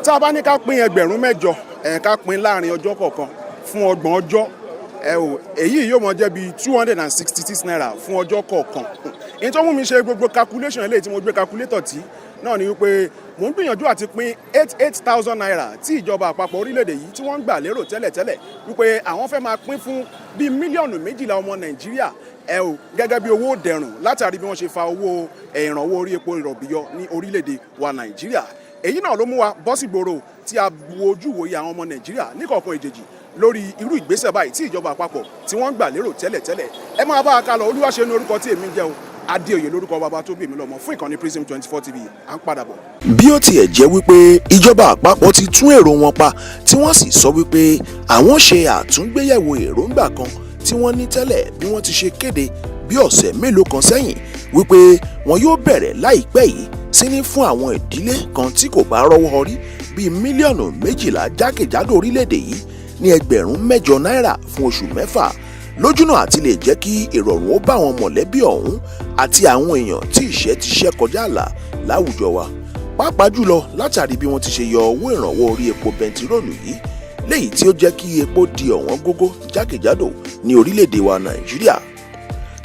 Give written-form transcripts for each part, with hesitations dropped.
tá a bá ní ká pín ẹgbẹ̀rún mẹ́jọ ká pín láàrin ọjọ́ kọ̀ọ̀kan fún 30 ọjọ́ èyí yóò mọ jẹ́ bí 266 naira fún ọjọ́ kọ̀ọ̀kan. èyí tó mú mi ṣe gbogbo calculation eléyìí tí mo gbé calculator tí náà ni wípé mò ń gbìyànjú àti pín 88,000 naira tí ìjọba àpapọ̀ orílẹ̀-èdè yìí tí wọ́n ń gbà lérò tẹ́lẹ̀tẹ́lẹ̀ wípé àwọn fẹ́ máa pín fún bíi mílíọ̀nù 12 ọmọ Nàìjíríà gẹ́gẹ́ bí owó dẹ̀rùn látàrí bí wọ́n ṣe fa owó ìrànwọ́ orí epo ìrọ̀bì yọ ní orílẹ̀-èdè wa Nàìjíríà. èyí náà ló mú wa bọ́ sí gbòòrò tí a wo ojú ìwòye àwọn ọmọ Nàìjíríà níkọ̀ọ̀kan ìjèjì lórí irú ìgbésẹ̀ báyìí tí ìjọba àpapọ̀ tí wọ́n ń gbà lérò tẹ́lẹ̀tẹ́lẹ̀. ẹ máa bá a ká lọ. Olúwaṣe ní orúkọ tí èmi ń jẹ́ o, Adéoyè lórúkọ bàbá tó bí èmi lọ́mọ fún ìkànnì Prism 24 TV. à ń padà bọ̀. bí ó tiẹ̀ jẹ́ wípé ìjọba àpapọ̀ ti tún èrò wọn pa tí wọ́n sì sọ wípé àwọn ṣe àtúngbéyẹ̀wò èròǹgbà kan tí wọ́n ní tẹ́lẹ̀ bí wọ́n ti ṣe kéde bí ọ̀sẹ̀ mélòó kan sẹ́yìn wípé wọn yóò bẹ̀rẹ̀ láìpẹ́ yìí sí ní fún àwọn ìdílé kan tí kò bá rọ́wọ́ rí bíi mílíọ̀nù 12 jákèjádò orílẹ̀-èdè yìí ní ẹgbẹ̀rún 8 náírà fún oṣù 6 lójúnà àti lè jẹ́ kí ìrọ̀rùn ó bá àwọn mọ̀lẹ́bí ọ̀hún àti àwọn èèyàn tí ìṣẹ́ ti ṣẹ́ kọjá àlà láwùjọ wa pàápàá jùlọ látàrí bí wọ́n ti ṣe yọ owó ìrànwọ́ orí epo bẹntiróòlù yìí léyìí tí ó jẹ́ kí epo di ọ̀wọ́n gógó jákèjádò ní orílẹ̀-èdè wa Nàìjíríà.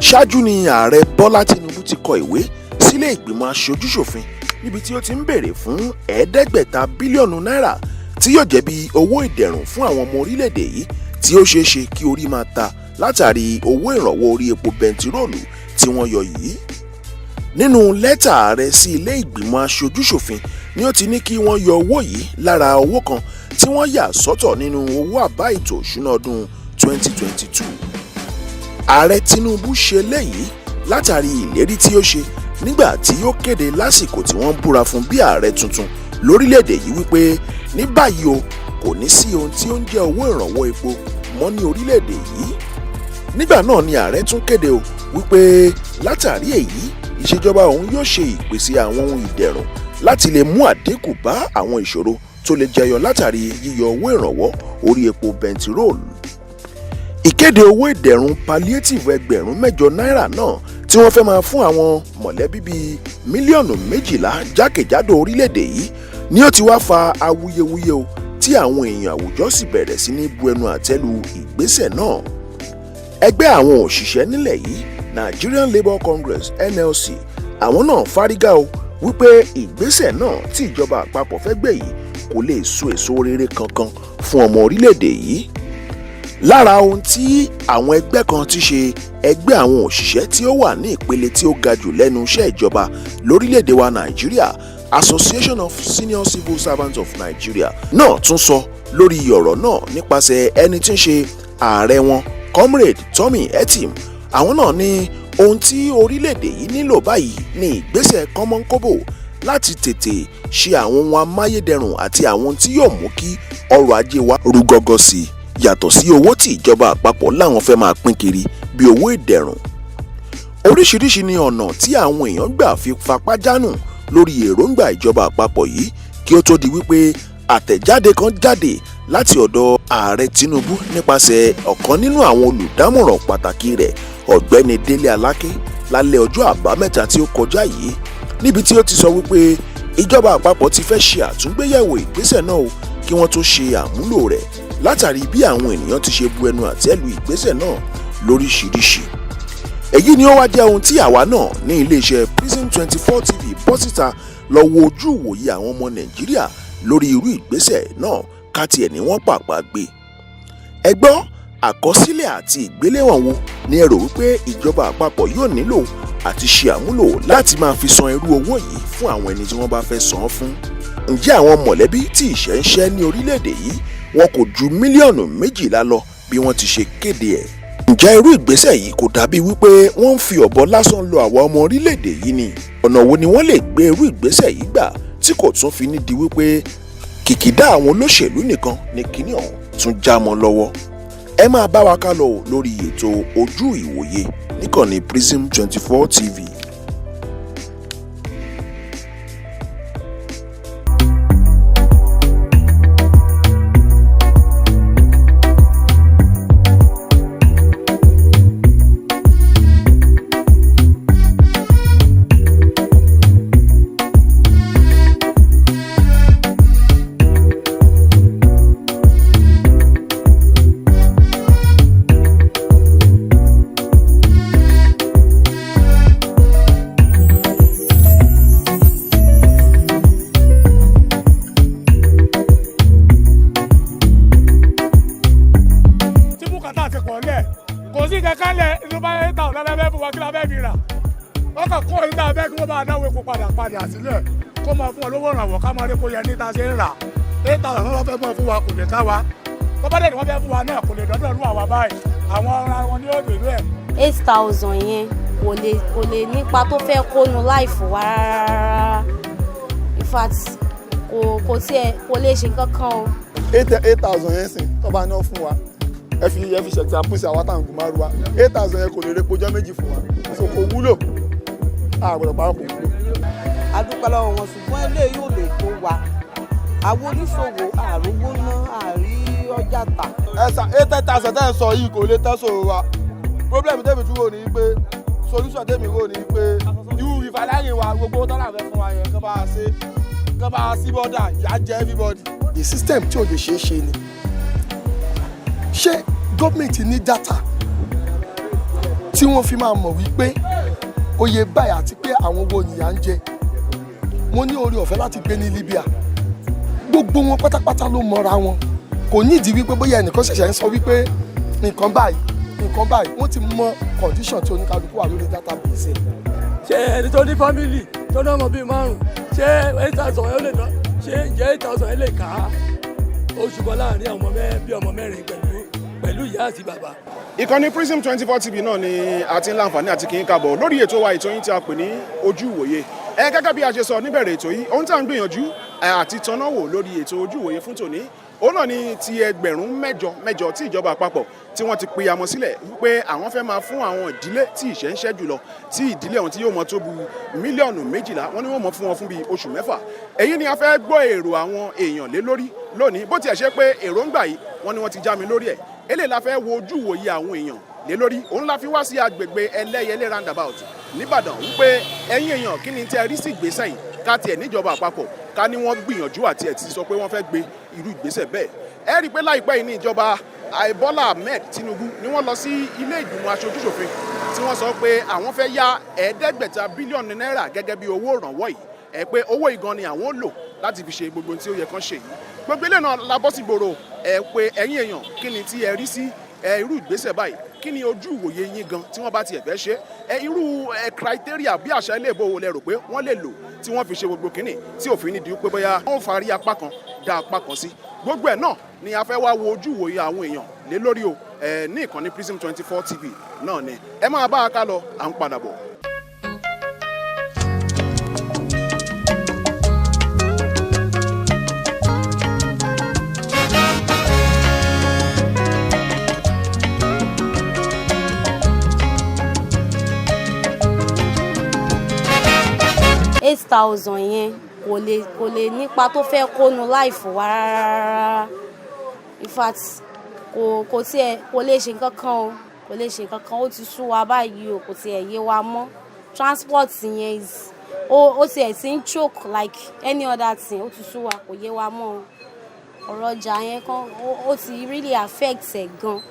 ṣáájú ni ààrẹ Bọ́lá Tinubu ti kọ ìwé sílé ìgbìmọ̀ aṣojúṣòfin níbi tí ó ti ń béèrè fún 500 bílíọ̀nù náírà tí yóò jẹ́ bí owó ìdẹ̀rùn fún àwọn ọmọ orílẹ̀-èdè yìí tí ó ṣeé ṣe kí orí máa ta látàrí owó ìrànwọ́ orí epo bẹntiróòlù tí wọ́n yọ yìí. nínú lẹ́tà ààrẹ sí ilé ìgbìmọ̀ aṣojúṣòfin ni ó ti ní kí wọ́n yọ owó yìí lára owó kan tí wọ́n yà sọ́tọ̀ nínú owó àbá ètò òṣùná ọdún 2022. ààrẹ Tinubu ṣe léyìí látàrí ìlérí tí ó ṣe nígbà tí ó kéde lásìkò tí wọ́n búra fún bí ààrẹ tuntun lórílẹ̀‐èdè yìí wípé ní báyìí o kò ní sí ohun tí ó ń jẹ́ owó ìrànwọ́ epo mọ́ ní orílẹ̀‐èdè yìí. nígbà náà ni ààrẹ tún kéde o wípé látàrí èyí ìṣèjọba òun yóò ṣe ìpèsè àwọn ohun ìdẹ̀rùn láti lè mú àdínkù bá àwọn ìṣòro tó lè jẹyọ látàrí yíyọ owó ìrànwọ́ orí epo bẹntiróòlù. ìkéde owó ìdẹ̀rùn palliative ẹgbẹ̀rún 8 náírà náà tí wọ́n fẹ́ máa fún àwọn mọ̀lẹ́bí bíi mílíọ̀nù 12 jákèjádò orílẹ̀-èdè yìí ni ó ti wá fa awuyewuye o tí àwọn èèyàn àwùjọ sì bẹ̀rẹ̀ sí ní bu ẹnu àtẹ́lu ìgbésẹ̀ náà. ẹgbẹ́ àwọn òṣìṣẹ́ nílẹ̀ yìí Nigerian Labour Congress NLC àwọn náà fárígá o wípé ìgbésẹ̀ náà tí ìjọba àpapọ̀ fẹ́ gbé yìí kò lè so èso rere kankan fún ọmọ orílẹ̀-èdè yìí. lára ohun tí àwọn ẹgbẹ́ kan ti ṣe ẹgbẹ́ àwọn òṣìṣẹ́ tí ó wà ní ìpele tí ó ga jù lẹ́nu iṣẹ́ ìjọba lórílẹ̀-èdè wa Nàìjíríà Association of Senior Civil Servants of Nigeria náà tún sọ lórí ọ̀rọ̀ náà nípasẹ̀ ẹni tí ń ṣe ààrẹ wọn Comrade Tommy Etim. àwọn náà ní ohun tí orílẹ̀-èdè yìí nílò báyìí ní ìgbésẹ̀ kọ́mọ́nkóbò láti tètè ṣe àwọn ohun amáyédẹrùn àti àwọn tí yóò mú kí ọrọ̀ ajé wa rú gọ́gọ́ sí i yàtọ̀ sí owó tí ìjọba àpapọ̀ láwọn fẹ́ máa pín kiri bí owó ìdẹ̀rùn. oríṣiríṣi ni ọ̀nà tí àwọn èèyàn gbà fi fapá jánù lórí èròǹgbà ìjọba àpapọ̀ yìí kí ó tó di wípé àtẹ̀jáde kan jáde láti ọ̀dọ̀ ààrẹ Tinubu nípasẹ̀ ọ̀kan nínú àwọn olùdámọ̀ràn pàtàkì rẹ̀ ọ̀gbẹ́ni Délé Aláké lálẹ́ ọjọ́ àbámẹ́ta tí ó kọjá yìí níbi tí ó ti sọ wípé ìjọba àpapọ̀ ti fẹ́ ṣe àtúngbéyẹ̀wò ìgbésẹ̀ náà kí wọ́n tó ṣe àmúlò rẹ̀ látàrí bí àwọn ènìyàn ti ṣe bu ẹnu àtẹ́lu ìgbésẹ̀ náà lóríṣiríṣi. èyí ni ó wá jẹ́ ohun tí àwa náà ní iléeṣẹ́ Prism 24 TV bọ́ síta lọ wo ojú ìwòye àwọn ọmọ Nàìjíríà lórí irú ìgbésẹ̀ náà ká tiẹ̀ ní wọ́n pàpà gbé. ẹ gbọ́ àkọsílẹ̀ àti ìgbéléwọ̀n wo ni ẹ rò wípé ìjọba àpapọ̀ yóò nílò àti ṣe àmúlò láti máa fi san irú owó yìí fún àwọn ẹni tí wọ́n bá fẹ́ san án fún? ǹjẹ́ àwọn mọ̀lẹ́bí tí ìṣẹ́ ń ṣẹ́ ní orílẹ̀-èdè yìí wọn kò ju mílíọ̀nù 12 lọ bí wọ́n ti ṣe kéde ẹ̀? ǹjẹ́ irú ìgbésẹ̀ yìí kò dàbí wípé wọ́n ń fi ọ̀bọ lásán lo àwa ọmọ orílẹ̀-èdè yìí ni? ọ̀nà wo ni wọ́n lè gbé irú ìgbésẹ̀ yìí gbà tí kò tún fi ní di wípé kìkìdá àwọn olóṣèlú nìkan ni kíní ọ̀hún tún já mọ́ lọ́wọ́? ẹ máa bá wa ká lọ lórí ètò ojú ìwòye níkànnì Prism 24 TV. wọ́n kàn kó ìgbà bẹ́ẹ̀ kí wọ́n bá náwó epo padà sílẹ̀ kó máa fún ọ lówó ìrànwọ́ ká máa rí kó yẹ níta ṣe ń rà 8,000 wọ́n fẹ́ mọ̀ fún wa kò lè ká wa tó bá dẹ̀ ni wọ́n fẹ́ fún wa náà kò lè dọ́dọ̀ lù àwa báyìí àwọn ọ̀rọ̀ wọn ni ó gbèrú ẹ̀. 8,000 yẹn kò lè nípa tó fẹ́ kónu láìfò wa rárá in fact kò lè ṣe kankan o. 8,000 yẹn sìn tó bá ná fún wa ẹ fi ṣẹ̀tì àpòsí àwọn táǹkù máa ru wa 8,000 yẹn kò lè repo ọjọ́ méjì fún wa so kò wúlò àgbẹ̀rẹ̀ pàrọ̀ kò wúlò. adúpẹ́ lọ́wọ́ wọn ṣùgbọ́n eléyìí ò lè tó wa àwọn oníṣòwò àrówó ná àrí ọjà tà. ẹ̀sà 8,000 tẹ́ ẹ̀ sọ yìí kò lè tẹ́ sòrò wa problem tẹ́mi tún rò ní pé solution tẹ́mi rò ní pé irú ìfàlẹ́yìn wa gbogbo tọ́lá fẹ́ fún wa yẹn kán bá a sí bọ́dà ìyá jẹ́ everybody. the system tí ò lè ṣeé ṣe ni ṣé gọ́ọ̀mẹ̀ntì ní data tí wọ́n fi máa mọ̀ wípé oye báyìí àti pé àwọn owó nìyà ń jẹ. Mo ní oore ọ̀fẹ́ láti gbé ní Libya gbogbo wọn pátápátá ló mọra wọn kò nídìí wípé bóyá ẹnìkan ṣẹ̀ṣẹ̀ ń sọ wípé nǹkan báyìí wọ́n ti mọ condition tí oníkálukú wà lórí database. ṣé ẹni tó ní fámìlì tó náà mọ bíi márùn ṣé 8,000 yẹn ó lè ná ṣé ǹjẹ́ 8,000 yẹn lè ká oṣù kan láàrin àwọn bí ọmọ mẹ́rin pẹ̀lú ìyá àti bàbá. Ìkànnì Prism 24 TV náà ni a ti ń láǹfààní àti kí n kábọ̀ lórí ètò wa ètò yín tí a pè ní ojú ìwòye. Gẹ́gẹ́ bí a ṣe sọ níbẹ̀rẹ̀ ètò yìí ohun tí a ń gbìyànjú àti tanná wò lórí ètò ojú ìwòye fún tòní òun náà ni ti ẹgbẹ̀rún mẹ́jọ tí ìjọba àpapọ̀ tí wọ́n ti pìyàmọ́ sílẹ̀ wípé àwọn fẹ́ máa fún àwọn ìdílé tí ìṣẹ́ ń ṣẹ́ jùlọ tí ìdílé ọ̀hún tí yóò mọ tó bu mílíọ̀nù 12 wọ́n ní wọ́n mọ̀ fún wọn fún bíi oṣù 6. èyí ni a fẹ́ gbọ́ èrò àwọn èèyàn lé lórí lónìí bó tiẹ̀ ṣe pé èròǹgbà yìí wọ́n ní wọ́n ti já mi lórí ẹ̀ eléyìí la fẹ́ wo ojú ìwòye àwọn èèyàn lé lórí òun la fi wá sí agbègbè ẹlẹ́yẹlé roundabout nìbàdàn wípé ẹ̀yin èèyàn kí ni tẹ́ rí sí ìgbésẹ̀ yìí ká tiẹ̀ níjọba àpapọ̀ ká ní wọ́n gbìyànjú àti ẹ̀ ti sọ pé wọ́n fẹ́ gbé irú ìgbésẹ̀ bẹ́ẹ̀ ẹ rí i pé láìpẹ́ yìí ní ìjọba Bọ́lá Ahmed Tinubu ni wọ́n lọ sí ilé ìgbìmọ̀ aṣojúṣòfin tí wọ́n sọ pé àwọn fẹ́ yá 500 bílíọ̀nù náírà gẹ́gẹ́ bí owó ìrànwọ́ yìí pé owó ìgan ni àwọn lò láti fi ṣe gbogbo tí ó yẹ kán ṣe yìí gbogbo ilé náà la bọ́ sí gbòòrò pé ẹ̀yin èèyàn kí ni tí ẹ rí sí irú ìgbésẹ̀ báyìí kí ni ojú ìwòye yín gan tí wọ́n bá tiẹ̀ fẹ́ ṣe irú criteria bí àṣà ilé ìbò wo lẹ rò pé wọ́n lè lò tí wọ́n fi ṣe gbogbo kínní tí òfin nídìí pé bóyá wọ́n farí apá kan dá apá kan sí gbogbo ẹ̀ náà ni a fẹ́ wá wo ojú ìwòye àwọn èèyàn lé lórí o ní ìkànnì Prism 24 TV náà ni ẹ máa bá a ká lọ à ń padà bọ̀. $8,000 yẹn kò lè nípa tó fẹ́ kónu láìfò wa rárá in fact kò lè ṣe kankan ó ti sú wa báyìí o kò tiẹ̀ yé wa mọ́ transport yẹn ó tiẹ̀ ti ń choke like any other thing ó ti sú wa kò yé wa mọ́ ọ̀rọ̀ ọjà yẹn kan ó ti really affect ẹ̀ gan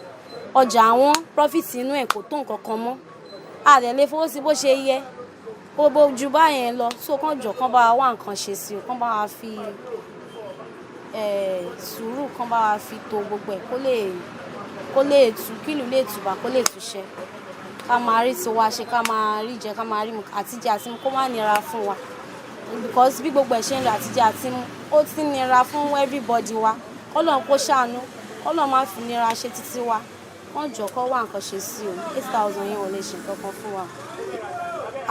ọjà àwọn profit inú ẹ̀ kò tó nǹkan kan mọ́ àdẹ̀lé fowó sí bó ṣe yẹ gbogbo ju báyẹn lọ so kàn jọ kàn bá wa nǹkan ṣe sí o kàn bá wa fi sùúrù kàn bá wa fi to gbogbo ẹ̀ kó lè tú kílù lè túbà kó lè túṣẹ ká máa rí tiwa ṣe ká máa rí jẹ ká máa rí mu àtijẹ àti mu kó má nira fún wa because bí gbogbo ẹ̀ ṣe ń lọ àtijẹ àti mu ó ti nira fún everybody wa kọ́lọ́n kó ṣàánú kọ́lọ́n má fi nira ṣe títí wa kàn jọ kọ́ wá nǹkan ṣe sí o 8,000 yẹn ò lè ṣe nǹkan kan fún wa.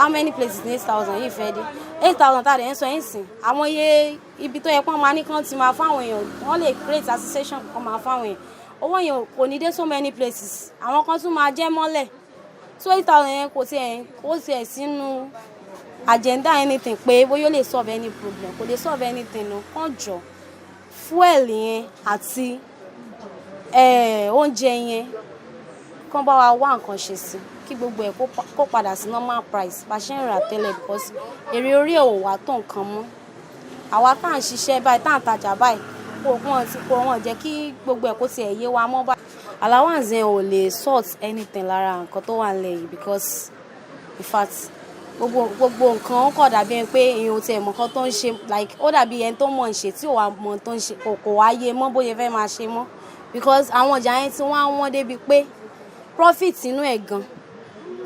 How many places ní 8,000 yìí fẹ́ dé 8,000 tá a dẹ̀ ń sọ yín sìn àwọn iye ibi tó yẹ kán máa ní kán ti máa fáwọn èèyàn wọ́n lè create association kan máa fáwọn èèyàn owó yẹn kò ní dé so many places àwọn kan tún máa jẹ́ mọ́lẹ̀ so 8,000 yẹn kò tiẹ̀ sínú agenda anything pé bóyá ó lè solve any problem kò lè solve anything no kàn jọ fuel yẹn àti oúnjẹ yẹn kán bá wa wá nǹkan ṣe sí kí gbogbo ẹ̀ kó padà sí normal price bá ṣe ń rà tẹ́lẹ̀ because èrè orí ẹ̀ ò wá tó nǹkan mọ́ àwa tá à ń ṣiṣẹ́ báyìí tá à ń tajà báyìí kò wọ́n jẹ́ kí gbogbo ẹ̀ kó tiẹ̀ yé wa mọ́ báyìí allowance yẹn ò lè sort anything lára nǹkan tó wà nílẹ̀ yìí because in fact gbogbo nǹkan ó kọ̀ dàbí ẹni pé èèyàn ò tiẹ̀ mọ̀ nǹkan tó ń ṣe like ó dàbí ẹni tó mọ̀ ń ṣe tí ò wá mọ̀ tó ń ṣe kò wá yé mọ́ bóyá fẹ́ máa ṣe mọ́ because àwọn ọjà yẹn tí wọ́n á wọ́n débi pé profit inú ẹ̀ gan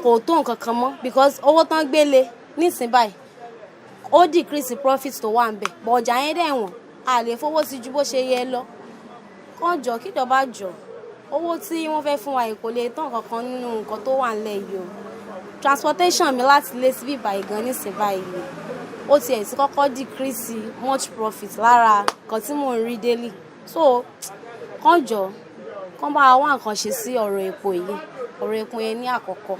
kò tó nǹkan kan mọ́ because owó tán gbélé nísìnyí báyìí ó decrease profit tó wà ń bẹ̀ but ọjà yẹn dẹ̀ wọ̀n a lè fowó sí ju bó ṣe yẹ lọ kán jọ kíjọba jọ owó tí wọ́n fẹ́ fún wa yìí kò lè tán kankan nínú nǹkan tó wà ńlẹ̀ yìí o transportation mi láti lé síbí báyìí gan nísìnyí báyìí ó tiẹ̀ ti kọ́kọ́ decrease much profit lára nǹkan tí mò ń rí daily so kán jọ kán bá wá nǹkan ṣe sí ọ̀rọ̀ epo yìí ọ̀rọ̀ epo yẹn ní àkọ́kọ́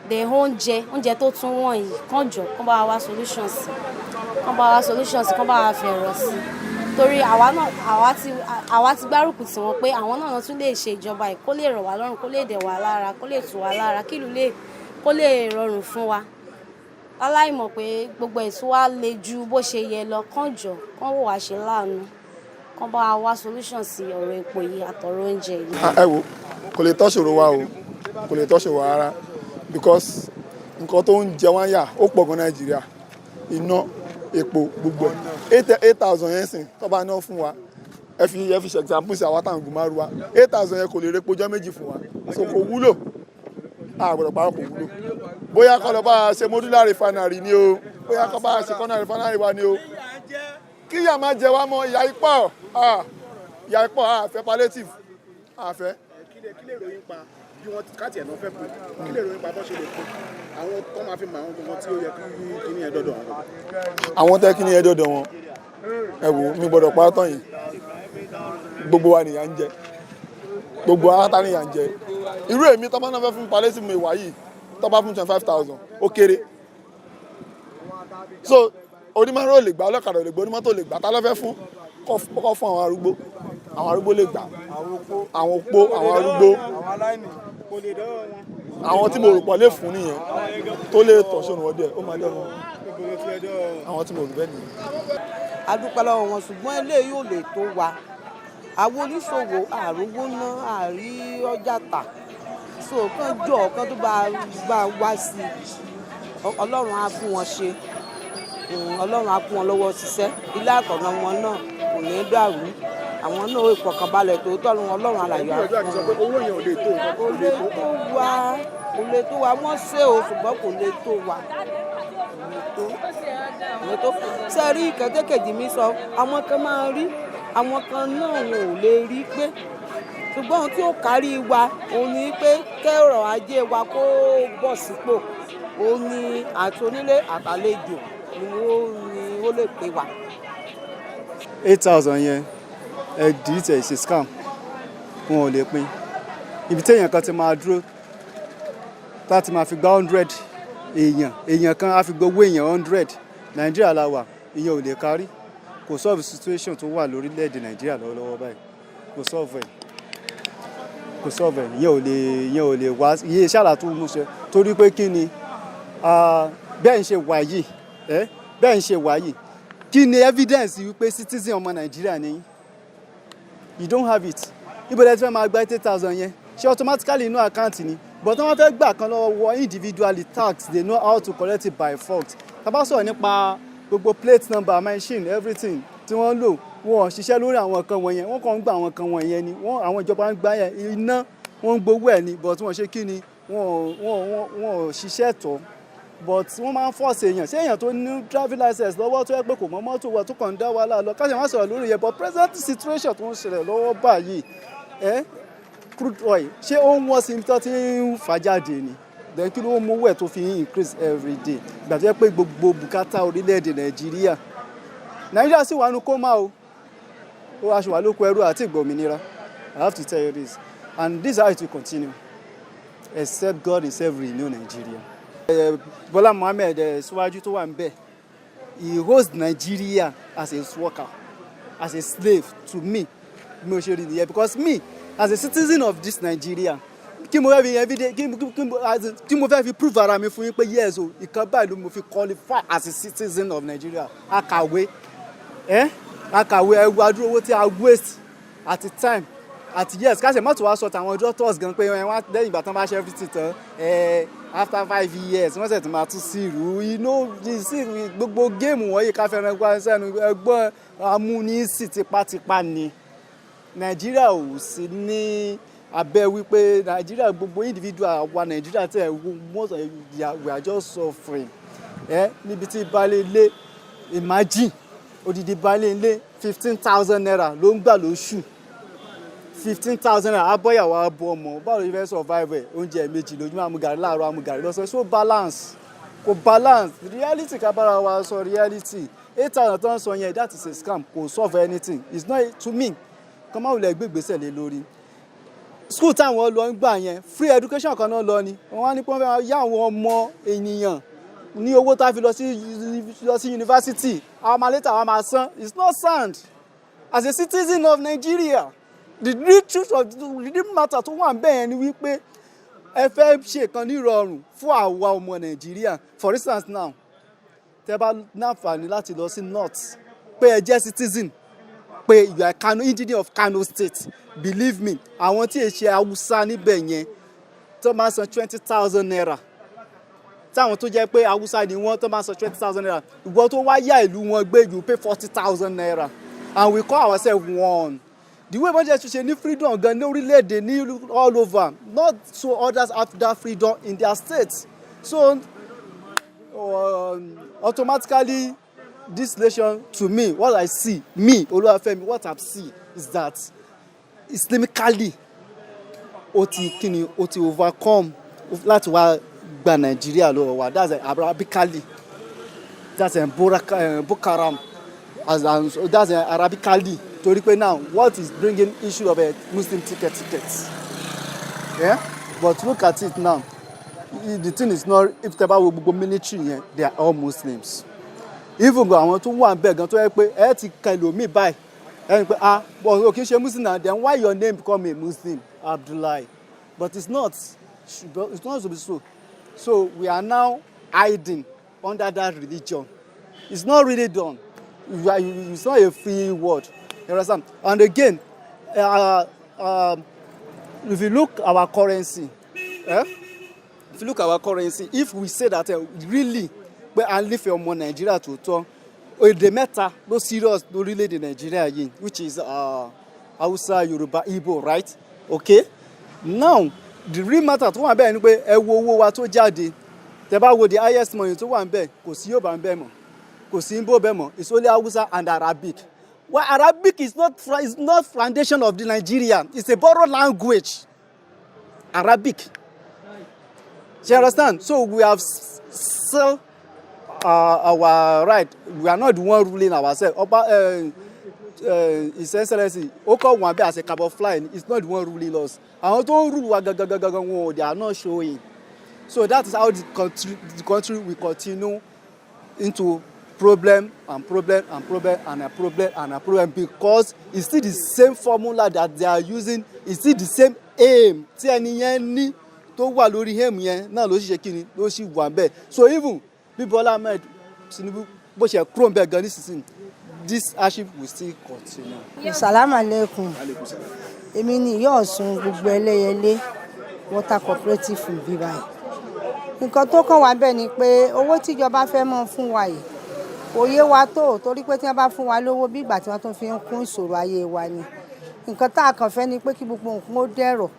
the oúnjẹ tó tún wọ̀n yìí kán jọ kán bá wá solutions kán bá wá fi ẹ̀rọ sí torí àwa ti gbárùkù tí wọ́n pé àwọn náà tún lè ṣe ìjọba yìí kó lè rọ̀ wá lọ́rùn kó lè dẹ̀ wá lára kó lè tù wá lára kí ìlú kó lè rọrùn fún wa aláìmọ̀ pé gbogbo ètò wa le ju bó ṣe yẹ lọ kán jọ kán wò wá ṣe láàánú kán bá wá solution sí ọ̀rọ̀ epo yìí àtọ̀rọ̀ oúnjẹ yìí. ẹ wo kò lè tọ́ṣòro wa o kò lè tọ́ṣòro wa rárá because nǹkan tó ń jẹ wá yà ó pọ̀ gan Nàìjíríà iná epo gbogbo ẹ̀ 8,000 yẹn sìn tó bá ná fún wa ẹ fi ṣe example sí àwọn táwọn gùnmá ru wa 8,000 yẹn kò lè repo ọjọ́ méjì fún wa so kò wúlò àgbọ̀dọ̀ parọ́ kò wúlò bóyá kọ́ lọ bá a ṣe modular refinery ni o bóyá kọ́ bá a ṣe corner refinery wa ni o kí ìyà máa jẹ wá mọ́ ìyà ipò àfẹ́ palliative àfẹ́. kí lè ròyìn pa bí wọ́n káàtì ẹ̀ náà fẹ́ pé kí lè ròyìn pa bọ́ ṣe lè pé àwọn tó máa fi mọ àwọn gbogbo tí ó yẹ kí kíní ẹ̀ dọ́dọ̀ wọn. àwọn tẹ́ kíní ẹ̀ dọ́dọ̀ wọn ẹ wò mi gbọ́dọ̀ pa tán yìí gbogbo wa nìyà ń jẹ gbogbo ata nìyà ń jẹ irú èmi tó bá náà fẹ́ fún palliative mi wà yìí tó bá fún 25,000 ó kéré so onímọ̀ràn ò lè gbà ọlọ́kadà ò lè gbà onímọ̀tò ò lè gbà tá ló fẹ́ fún kọ́ fún àwọn arúgbó lè gbà àwọn opó àwọn arúgbó àwọn tí mo rò pọ̀ lè fún nìyẹn tó lè tọ̀ sónù wọ́n dẹ̀ ó máa dẹ̀ wọn àwọn tí mo rò bẹ́ẹ̀ nìyẹn. a dúpẹ́ lọ́wọ́ wọn ṣùgbọ́n eléyìí ò lè tó wa àwọn oníṣòwò àrówó ná àrí ọjà tà so kán jọ kán tó bá wá sí ọlọ́run á fún wọn ṣe ọlọ́run á fún wọn lọ́wọ́ ṣiṣẹ́ ilé àtọ̀nà wọn náà kò ní dàrú àwọn náà ó ìfọ̀kànbalẹ̀ tó tọ́lu ọlọ́run àlàyé owó yẹn ò lè tó kò lè tó wa wọ́n ṣe o ṣùgbọ́n kò lè tó wa sẹ́rí kẹ́tẹ́kẹ́jì mi sọ àwọn kan máa rí àwọn kan náà wọn ò lè rí pé ṣùgbọ́n ohun tí ó kárí wa òun ni pé kẹ́rọ̀ ajé wa kó bọ̀ sípò òun ni àti onílé àtàlejò ni ó lè pè wá. 8,000 yẹn ẹ̀dí tẹ̀ ṣe scam wọn ò lè pín ibi téèyàn kan ti máa dúró láti máa fi gba 100 èèyàn kan á fi gbowó èèyàn 100 Nàìjíríà la wà ìyẹn ò lè kárí kò solve situation tó wà lórílẹ̀‐èdè Nàìjíríà lọ́wọ́lọ́wọ́ báyìí kò solve ìyẹn ò lè wá iye ìṣàlà tó mú ṣe torí pé kí ni bẹ́ẹ̀ ń ṣe wà yìí kí ni evidence wípé citizen ọmọ Nàìjíríà ni you don't have it ibo lẹ ti fẹ́ máa gba 8,000 yẹn ṣé automatically inú àkáǹtì ni but wọ́n fẹ́ gbà kan lọ́wọ́ individually tax they know how to collect it by fault tá bá sọ̀rọ̀ nípa gbogbo plate number machine everything tí wọ́n lò wọ́n ṣiṣẹ́ lórí àwọn kan wọ̀nyẹn wọ́n kàn ń gba àwọn kan wọ̀nyẹn ni àwọn ìjọba ń gbá yẹn iná wọ́n ń gbowó ẹ̀ ni but wọ́n ṣe kí ni wọ́n ò ṣiṣẹ́ tọ́ but wọ́n máa ń force èèyàn ṣé èèyàn tó ní driving license lọ́wọ́ tó yẹ pé kò mọ mọ́tò wa tó kàn ń dá wàhálà lọ káṣí wọ́n sọ̀rọ̀ lórí yẹn but present situation tó ń ṣẹlẹ̀ lọ́wọ́ báyìí crude oil ṣé ó ń wọ́n sí tó ti ń fà jáde ni then kí ló ń mú owó ẹ̀ tó fi ń increase every day ìgbà tó yẹ pé gbogbo bùkátà orílẹ̀-èdè Nàìjíríà sì wà nù kómà o ó aṣọ wà lóko ẹrú àti ìgbòmìnira I have to tell you this and this is how it will continue except God himself renew Nigeria. Bola Mohammed síwájú tó wà ń bẹ̀ he holds Nigeria as a worker as a slave to me bí mo ṣe rí nìyẹn because me as a citizen of this Nigeria kí mo fẹ́ fi everyday kí mo fẹ́ fi prove ara mi fún yín pé yes o ìkan báyìí ló mo fi qualify as a citizen of Nigeria akàwé ẹwù adúró owó tí a waste at the time at yes káṣẹ mọ́tò wá sọ tàwọn doctors gan pé wọ́n lẹ́yìn ìgbà tán bá ṣe everything tán after 5 years wọ́n ṣẹ̀ tún máa tún sí ìrú gbogbo géèmù wọ̀nyí káfẹ́ràn gbá sẹ́nu ẹgbọ́n amúnisìn tipátipá ni Nàìjíríà ò sí ní abẹ́ wípé Nàìjíríà gbogbo individual wa Nàìjíríà tẹ̀ most of we are just suffering níbi tí baálé ilé imagine odidi baálé ilé 15,000 naira ló ń gbà lóṣù 15,000 naira abọ́yàwó abọ́ ọmọ báwo ló fẹ́ survive oúnjẹ méjì lójúmọ́ amúgàrí láàárọ̀ amúgàrí lọ́sàn so balance kò balance reality kábàárà wa sọ reality 8,000 tó ń sọ yẹn that is a scam kò solve anything it's not to me kọ́má wulẹ̀ gbé ìgbésẹ̀ lé lórí school táwọn lọ ń gbà yẹn free education kan náà lọ ni wọ́n wá ní pé wọ́n fẹ́ yá àwọn ọmọ ènìyàn ní owó tá a fi lọ sí university àwọn ọmọ later àwọn máa san it's not sound as a citizen of Nigeria the real truth of the real matter tó wà bẹ́ẹ̀ ni wípé ẹ fẹ́ ṣe kan ní ìrọ̀rùn fún àwa ọmọ Nàìjíríà for instance now tẹ́ bá náfààní láti lọ sí north pé ẹ jẹ́ citizen pé you are Kano engineer of Kano State believe me àwọn tí èṣe Haúsá níbẹ̀ yẹn tó máa san 20,000 naira táwọn tó jẹ́ pé Haúsá ni wọ́n tó máa san 20,000 naira ìwọ tó wá yá ìlú wọn gbé you pay 40,000 naira and we call ourselves one. The way wọ́n jẹ́ ṣe ní freedom gan ní orílẹ̀-èdè ní all over not so others have that freedom in their states so automatically this nation to me what I see me Olúwafẹ́mi what I see is that Islamically ó ti overcome láti wá gba Nàìjíríà lọ́wọ́ wa that's Arabically that's Boko Haram that's Arabically torí pé now what is bringing issue of a Muslim tickets yeah but look at it now the thing is not if tẹ́ bá wo gbogbo military yẹn they are all Muslims even go àwọn tó wà ń bẹ̀ gan tó yẹ pé ẹ ti kan ẹlòmíì báyìí ẹni pé but o kì í ṣe Muslim na then why your name become a Muslim Abdullahi but it's not to be so we are now hiding under that religion it's not really done it's not a free word you understand and again if you look our currency if we say that really pé à ń nífẹ̀ẹ́ ọmọ Nàìjíríà tó tọ́ èdè mẹ́ta ló serious lórílẹ̀‐èdè Nàìjíríà yìí which is Hausa Yoruba Igbo right okay now the real matter tó wà bẹ́ẹ̀ ni pé ẹ wo owó wa tó jáde tẹ́ bá wo the highest money tó wà ń bẹ̀ kò sí Yorùbá ń bẹ̀ mọ́ kò sí Igbo bẹ̀ mọ́ it's only Hausa and Arabic well Arabic is not foundation of the Nigeria it's a borrowed language Arabic you understand so we have sell our right we are not the one ruling ourselves His Excellency ó one bit as a carbon fly it's not the one ruling us àwọn tó ń rule wa gangan they are not showing so that is how the country will continue into problem because it's still the same formula that they are using it's still the same aim tí ẹni yẹn ní tó wà lórí aim yẹn náà ló sì ṣe kíni ló sì wà bẹ́ẹ̀ so even bí Bọ́lá Ahmed Tinubu bó ṣe kúrò ń bẹ̀ gan nísinsìnyí this hardship will still continue. Salaam alaikum. Èmi ni ìyá Ọ̀ṣun gbogbo ẹlẹ́yẹlé water cooperative bí báyìí. Nǹkan tó kàn wá bẹ́ẹ̀ ni pé owó tíjọba fẹ́ mọ́ fún wa yìí kò yé wa tó torí pé tí wọ́n bá fún wa lówó bí ìgbà tí wọ́n tún fi ń kún ìṣòro ayé wa ni. Nǹkan tá a kàn fẹ́ ni pé kí gbogbo nǹkan ó dẹ̀rọ̀.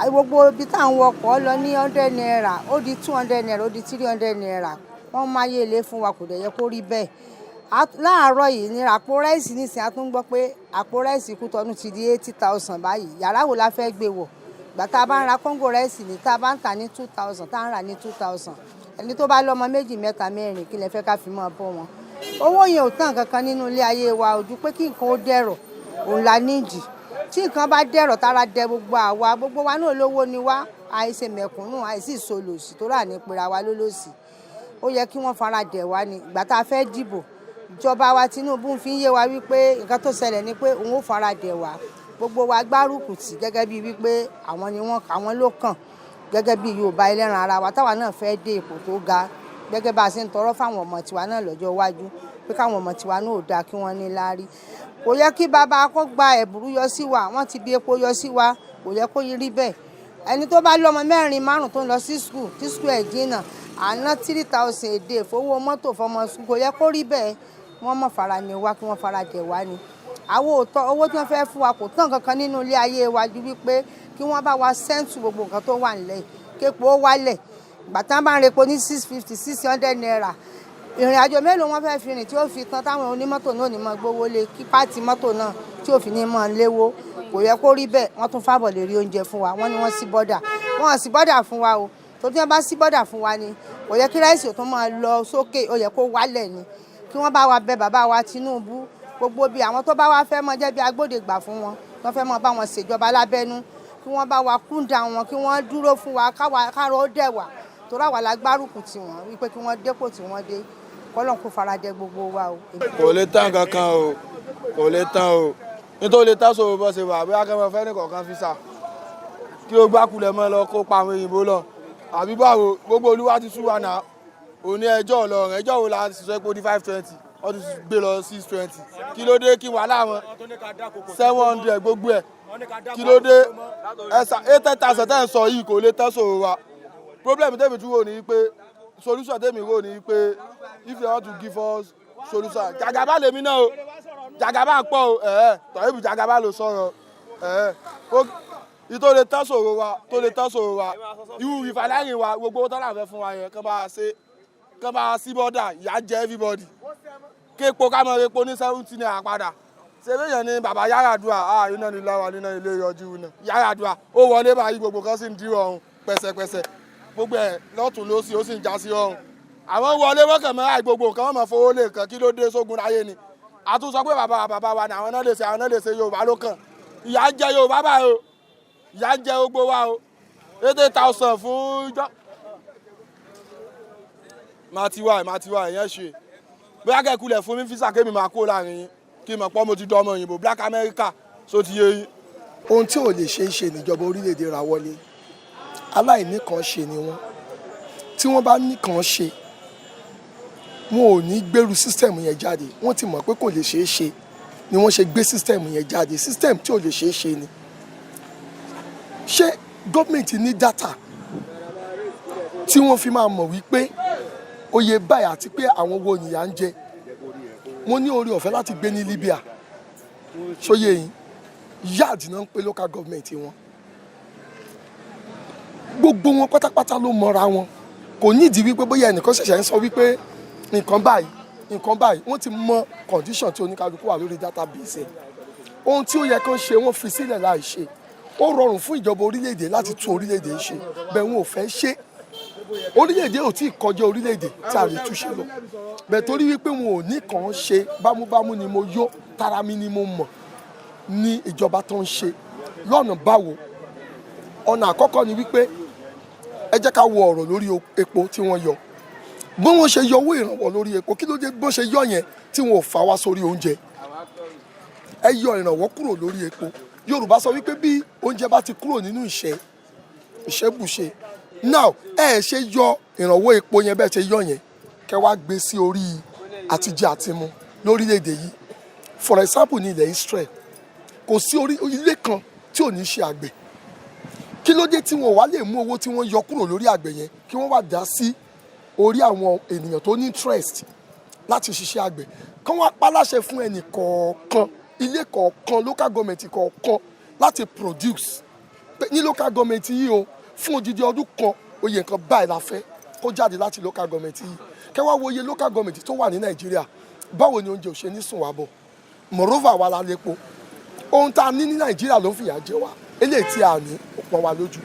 Gbogbo ibi tá à ń wọkọ̀ lọ ní 100 naira ó di 200 naira ó di 300 naira wọ́n máa yé ilé fún wa kò dẹ̀ yẹ kó rí bẹ́ẹ̀. Láàárọ̀ yìí ní àpò ráìsì nísìnyí a tún gbọ́ pé àpò ráìsì Kútọ́nù ti di 80,000 báyìí yàrá wo la fẹ́ gbé wọ̀ ìgbà tá a bá ń ra kóńgò ráìsì ní tá a bá ń tà ní 2,000 tá a ń rà ní 2,000 ẹni tó bá lọ́mọ méjì mẹ́ta mẹ́rin kí lẹ fẹ́ ká fi máa bọ́ wọn. Owó yẹn ò tán kankan nínú ilé ayé wa ojú pé kí nǹkan ó dẹ̀rọ̀ òun la níjì tí nǹkan bá dẹ̀rọ̀ tára dẹ gbogbo wa náà lówó ni wá àìṣe mẹ̀kúnnù àìsí ìsolòsì tó rà ní pera wa lólòsì ó yẹ kí wọ́n fara dẹ̀ wá ní ìgbà tá a fẹ́ dìbò ìjọba wa Tinubu fi ń yé wa wípé nǹkan tó ṣẹlẹ̀ ni pé òun ó fara dẹ̀ wá gbogbo wa gbárùkù tì gẹ́gẹ́ bí wípé àwọn ló kàn gẹ́gẹ́ bí Yorùbá ẹlẹ́ran ara wa táwa náà fẹ́ dé ipò tó ga gẹ́gẹ́ bá a ṣe ń tọrọ fáwọn ọmọ tiwa náà lọ́jọ́ iwájú pé káwọn ọmọ tiwa náà ò dáa kí wọ́n ní láárí kò yẹ kí bàbá kó gba ẹ̀bùrú yọ sí wa wọ́n ti bí epo yọ sí wa kò yẹ kó rí bẹ́ẹ̀ ẹni tó bá lọ́mọ 4 5 tó ń lọ sí skul tí skul ẹ̀ jìnnà àná 3,000 èdè fowó mọ́tò fọmọ skul kò yẹ kó rí bẹ́ẹ̀ wọ́n mọ̀ fara ni wá kí wọ́n fara dẹ̀ wá ni àwọn òótọ́ owó tí wọ́n fẹ́ fún wa kò tán kankan nínú ilé ayé wa ju wípé kí wọ́n bá wa sẹ́ǹtù gbogbo nǹkan tó wà nílẹ̀ képo ó wálẹ̀ gbàtà bá ń repo ní 650 600 naira ìrìn àjò mélòó wọ́n fẹ́ fi rìn tí ó fi tán táwọn onímọ́tò náà ní mọ́ gbówó lé kí pààtì mọ́tò náà tí ò fi ní mọ́ léwó kò yẹ kó rí bẹ́ẹ̀ wọ́n tún fábọ̀ lè rí oúnjẹ fún wa wọ́n ní wọ́n sí bọ́dà wọ́n sì bọ́dà fún wa o tó tí wọ́n bá sí bọ́dà fún wa ni kò yẹ kí ráìsì ò tún máa lọ sókè ó yẹ kó wálẹ̀ ni kí wọ́n bá wa bẹ bàbá wa Tinubu gbogbo bí àwọn tó bá wá fẹ́ mọ jẹ́ bí agbódegbà fún wọn wọ́n fẹ́ mọ bá wọn ṣèjọba lábẹ́nú kí wọ́n bá wa kúndà wọn kí wọ́n dúró fún wa káàrọ̀ ó dẹ̀ wà torí àwa la gbárùkù tì wọ́n wípé kí wọ́n dépò tí wọ́n dé kọ́lọ́n kó faradẹ gbogbo wa o. kò lè tán kankan o kò lè tán o nítorí lè tán sọ̀rọ̀ bọ́ ṣe wà bí akẹ́mọ̀ fẹ́ ní kọ̀ọ̀kan fi sà kí o gbákulẹ̀ mọ́ lọ kó pa àwọn òyìnbó lọ àbí báwo gbogbo olúwa ti sú wa náà òní ẹjọ́ Ọlọ́run ẹjọ́ wo la sọ pé ó di 520 wọ́n ti gbé lọ 620 kí ló dé kí wà láwọn 700 gbogbo ẹ̀ kí ló dé ẹ̀sà 8,000 tẹ́ ń sọ yìí kò lè tán sọ̀rọ̀ wa problem tẹ́mi tún wò ní pé solution tẹ́mi wò ní pé if they want to give us solution jàgàbá lèmi náà o jàgàbá pọ̀ o tọ̀yìnbù jàgàbá ló sọ̀rọ̀ ìtò lè tán sọ̀rọ̀ wa tó lè tán sọ̀rọ̀ wa irú ìfàlẹ́yìn wa gbogbo tó náà fẹ́ fún wa yẹn kán bá sí bọ́dà ìyà jẹ everybody kéèpo ká mọ epo ní 70 naira padà ṣebí yẹn ni bàbá Yar'Adua iná ni láwa nínú ilé yọjú náà Yar'Adua ó wọlé báyìí gbogbo kan sì ń dí ọrùn pẹ̀sẹ̀pẹ̀sẹ̀ gbogbo ẹ̀ lọ́tún lósì ó sì ń já sí ọrùn àwọn wọlé wọ́kàn mọ́ gbogbo nǹkan wọ́n mọ̀ fowó lè kàn kí ló dé sógun láyé ni a tún sọ pé bàbá wa ni àwọn náà lè ṣe Yorùbá ló kàn ìyà ń jẹ Yorùbá báyìí o ìyà ń jẹ gbogbo wa o 8,000 fún ìjọ máa ti wá ìyẹn ṣe bóyá kẹ́kulẹ̀ fún mi físà kémi máa kó láàrin yín kí n mọ̀ pọ́ mo ti dọ́mọ òyìnbó Black America só ti yé yín. ohun tí ò lè ṣe é ṣe níjọba orílẹ̀-èdè ra wọlé aláìní kan ṣe ni wọ́n tí wọ́n bá ní kan ṣe wọn ò ní gbèrú sísítẹ̀mù yẹn jáde wọ́n ti mọ̀ pé kò lè ṣe é ṣe ni wọ́n ṣe gbé sísítẹ̀mù yẹn jáde sísítẹ̀mù tí ò lè ṣe é ṣe ni. ṣé gọ́ọ̀mẹ̀ntì ní dátà tí wọ́n fi máa mọ̀ wípé oye báyìí àti pé àwọn wo nìyà ń jẹ mo ní oore ọ̀fẹ́ láti gbé ní Libya ṣóyè yín yard náà ń pè local government wọn gbogbo wọn pátápátá ló mọra wọn kò nídìí wípé bóyá ẹnìkan ṣẹ̀ṣẹ̀ ń sọ wípé nǹkan báyìí wọ́n ti mọ condition tí oníkálukú wà lórí database ohun tí ó yẹ kán ṣe wọ́n fi sílẹ̀ láì ṣe ó rọrùn fún ìjọba orílẹ̀-èdè láti tún orílẹ̀-èdè ṣe bẹ́ẹ̀ wọn ò fẹ́ ṣe orílẹ̀-èdè ò tí ì kọjá orílẹ̀-èdè tí a lè túnṣe lọ bẹ́ẹ̀ torí wípé wọn ò ní kàn án ṣe bámúbámú ni mo yó tara mi ni mo mọ̀ ní ìjọba tó ń ṣe lọ́nà báwo ọ̀nà àkọ́kọ́ ni wípé ẹ jẹ́ ká wo ọ̀rọ̀ lórí epo tí wọ́n yọ bí wọ́n ṣe yọ owó ìrànwọ́ lórí epo kí ló dé bó ṣe yọ yẹn tí wọn ò fà wá sórí oúnjẹ ẹ yọ ìrànwọ́ kúrò lórí epo Yorùbá sọ wípé bí oúnjẹ bá ti kúrò nínú ìṣẹ́bùṣe now ẹ ṣe yọ ìrànwọ́ epo yẹn bẹ́ẹ̀ ṣe yọ yẹn kẹ́ wá gbé sí orí àtijẹ àtimu lórílẹ̀‐èdè yìí for example ní ilẹ̀ Israel kò sí ilé kan tí ò ní ṣe àgbẹ̀ kí ló dé tí wọn wá lè mú owó tí wọ́n yọ kúrò lórí àgbẹ̀ yẹn kí wọ́n wá dá sí orí àwọn ènìyàn tó ní interest láti ṣiṣẹ́ àgbẹ̀ kán wá paláṣẹ fún ẹnì kọ̀ọ̀kan ilé kọ̀ọ̀kan local government kọ̀ọ̀kan láti produce ní local government yìí o fún odidi ọdún kan oyè nǹkan báyìí la fẹ́ kó jáde láti local government yìí kẹwàá wo iye local government tó wà ní Nàìjíríà báwo ni oúnjẹ ò ṣe ní sùn wá bọ̀ moreover wa la lépo ohun tá a ní ní Nàìjíríà ló ń fìyà jẹ wá eléyìí tí a ní ó pọn wa lójú